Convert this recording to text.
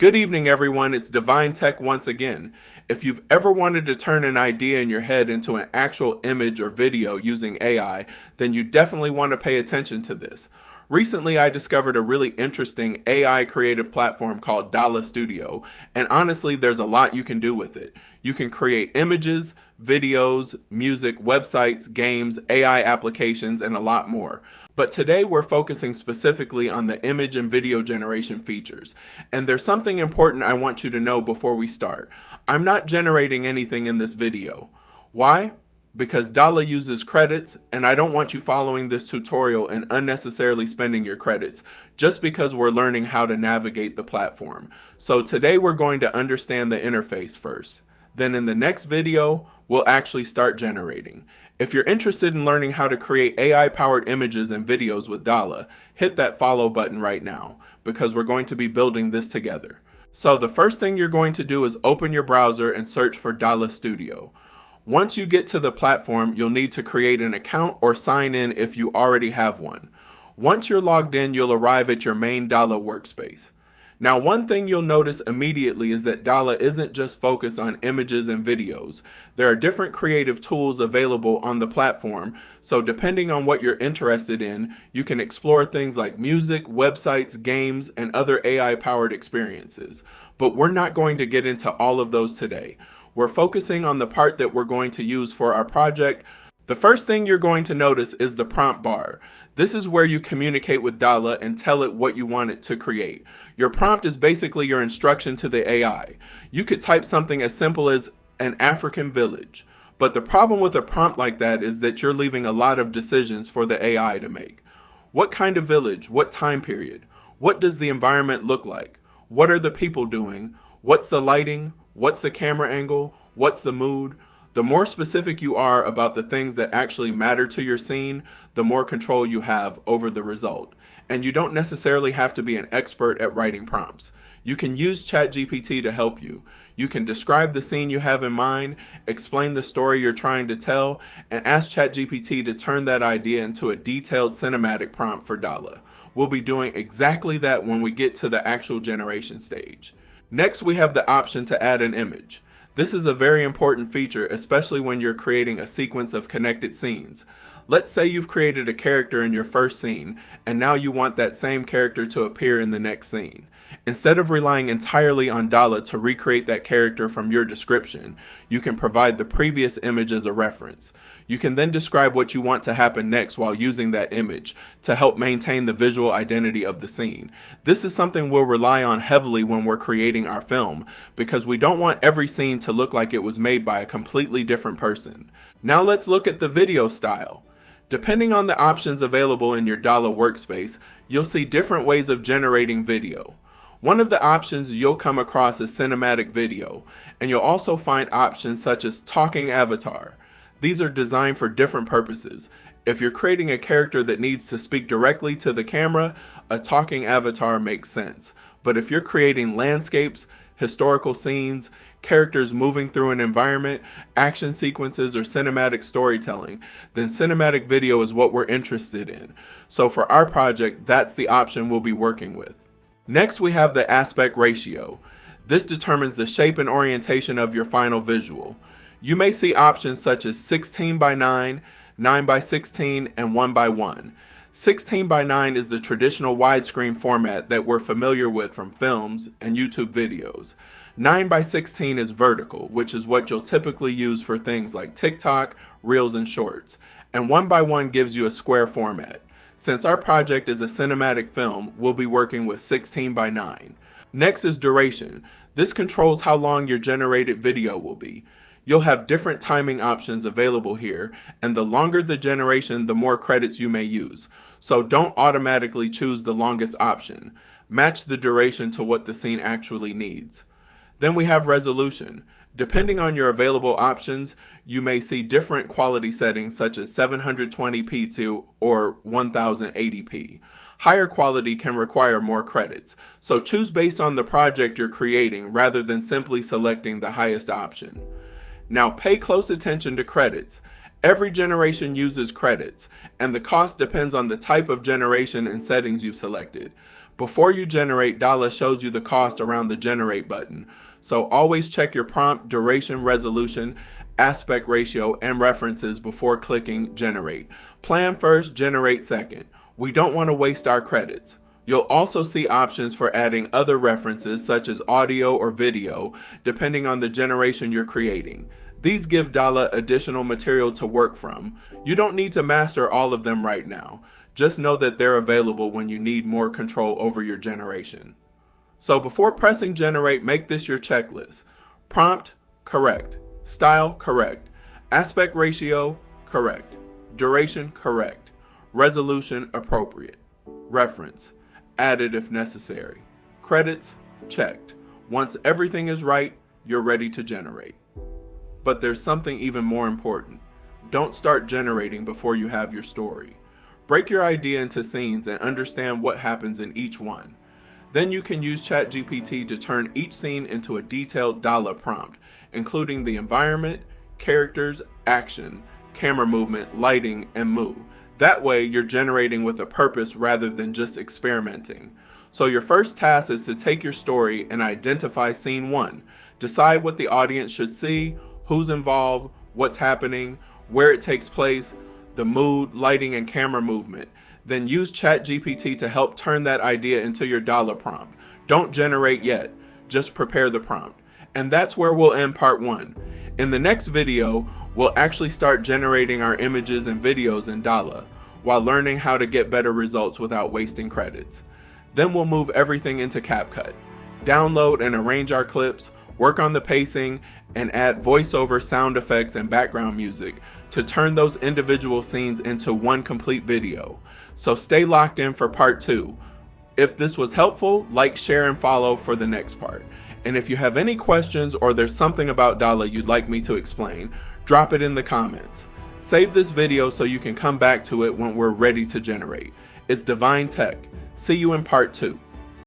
Good evening, everyone. It's Divine Tech once again. If you've ever wanted to turn an idea in your head into an actual image or video using AI, then you definitely want to pay attention to this. Recently, I discovered a really interesting AI creative platform called Dala Studio, and honestly, there's a lot you can do with it. You can create images, videos, music, websites, games, AI applications, and a lot more. But today we're focusing specifically on the image and video generation features. And there's something important I want you to know before we start. I'm not generating anything in this video. Why? Because Dala uses credits, and I don't want you following this tutorial and unnecessarily spending your credits just because we're learning how to navigate the platform. So today we're going to understand the interface first. Then in the next video, we'll actually start generating. If you're interested in learning how to create AI-powered images and videos with Dala, hit that follow button right now, because we're going to be building this together. So the first thing you're going to do is open your browser and search for Dala Studio. Once you get to the platform, you'll need to create an account or sign in if you already have one. Once you're logged in, you'll arrive at your main Dala workspace. Now, one thing you'll notice immediately is that Dala isn't just focused on images and videos. There are different creative tools available on the platform, so depending on what you're interested in, you can explore things like music, websites, games, and other AI-powered experiences. But we're not going to get into all of those today. We're focusing on the part that we're going to use for our project. The first thing you're going to notice is the prompt bar. This is where you communicate with Dala and tell it what you want it to create. Your prompt is basically your instruction to the AI. You could type something as simple as an African village. But the problem with a prompt like that is that you're leaving a lot of decisions for the AI to make. What kind of village? What time period? What does the environment look like? What are the people doing? What's the lighting? What's the camera angle? What's the mood? The more specific you are about the things that actually matter to your scene, the more control you have over the result. And you don't necessarily have to be an expert at writing prompts. You can use ChatGPT to help you. You can describe the scene you have in mind, explain the story you're trying to tell, and ask ChatGPT to turn that idea into a detailed cinematic prompt for Dala. We'll be doing exactly that when we get to the actual generation stage. Next, we have the option to add an image. This is a very important feature, especially when you're creating a sequence of connected scenes. Let's say you've created a character in your first scene, and now you want that same character to appear in the next scene. Instead of relying entirely on Dala to recreate that character from your description, you can provide the previous image as a reference. You can then describe what you want to happen next while using that image to help maintain the visual identity of the scene. This is something we'll rely on heavily when we're creating our film, because we don't want every scene to look like it was made by a completely different person. Now let's look at the video style. Depending on the options available in your Dala workspace, you'll see different ways of generating video. One of the options you'll come across is cinematic video, and you'll also find options such as talking avatar. These are designed for different purposes. If you're creating a character that needs to speak directly to the camera, a talking avatar makes sense. But if you're creating landscapes, historical scenes, characters moving through an environment, action sequences, or cinematic storytelling, then cinematic video is what we're interested in. So for our project, that's the option we'll be working with. Next, we have the aspect ratio. This determines the shape and orientation of your final visual. You may see options such as 16 by 9, 9 by 16, and 1 by 1. 16 by 9 is the traditional widescreen format that we're familiar with from films and YouTube videos. 9 by 16 is vertical, which is what you'll typically use for things like TikTok, Reels, and Shorts. And 1 by 1 gives you a square format. Since our project is a cinematic film, we'll be working with 16 by 9. Next is duration. This controls how long your generated video will be. You'll have different timing options available here, and the longer the generation, the more credits you may use. So don't automatically choose the longest option. Match the duration to what the scene actually needs. Then we have resolution. Depending on your available options, you may see different quality settings such as 720p to or 1080p. Higher quality can require more credits, so choose based on the project you're creating rather than simply selecting the highest option. Now pay close attention to credits. Every generation uses credits, and the cost depends on the type of generation and settings you've selected. Before you generate, Dala shows you the cost around the generate button. So always check your prompt, duration, resolution, aspect ratio, and references before clicking generate. Plan first, generate second. We don't want to waste our credits. You'll also see options for adding other references such as audio or video, depending on the generation you're creating. These give Dala additional material to work from. You don't need to master all of them right now. Just know that they're available when you need more control over your generation. So before pressing generate, make this your checklist. Prompt, correct. Style, correct. Aspect ratio, correct. Duration, correct. Resolution, appropriate. Reference, added if necessary. Credits, checked. Once everything is right, you're ready to generate. But there's something even more important. Don't start generating before you have your story. Break your idea into scenes and understand what happens in each one. Then you can use ChatGPT to turn each scene into a detailed Dala prompt, including the environment, characters, action, camera movement, lighting, and mood. That way, you're generating with a purpose rather than just experimenting. So your first task is to take your story and identify scene 1. Decide what the audience should see, who's involved, what's happening, where it takes place, the mood, lighting, and camera movement. Then use ChatGPT to help turn that idea into your Dala prompt. Don't generate yet, just prepare the prompt. And that's where we'll end part 1. In the next video, we'll actually start generating our images and videos in Dala, while learning how to get better results without wasting credits. Then we'll move everything into CapCut, download and arrange our clips, work on the pacing, and add voiceover, sound effects, and background music to turn those individual scenes into one complete video. So stay locked in for part 2. If this was helpful, like, share, and follow for the next part. And if you have any questions or there's something about Dala you'd like me to explain, drop it in the comments. Save this video so you can come back to it when we're ready to generate. It's Divine Tech. See you in part 2.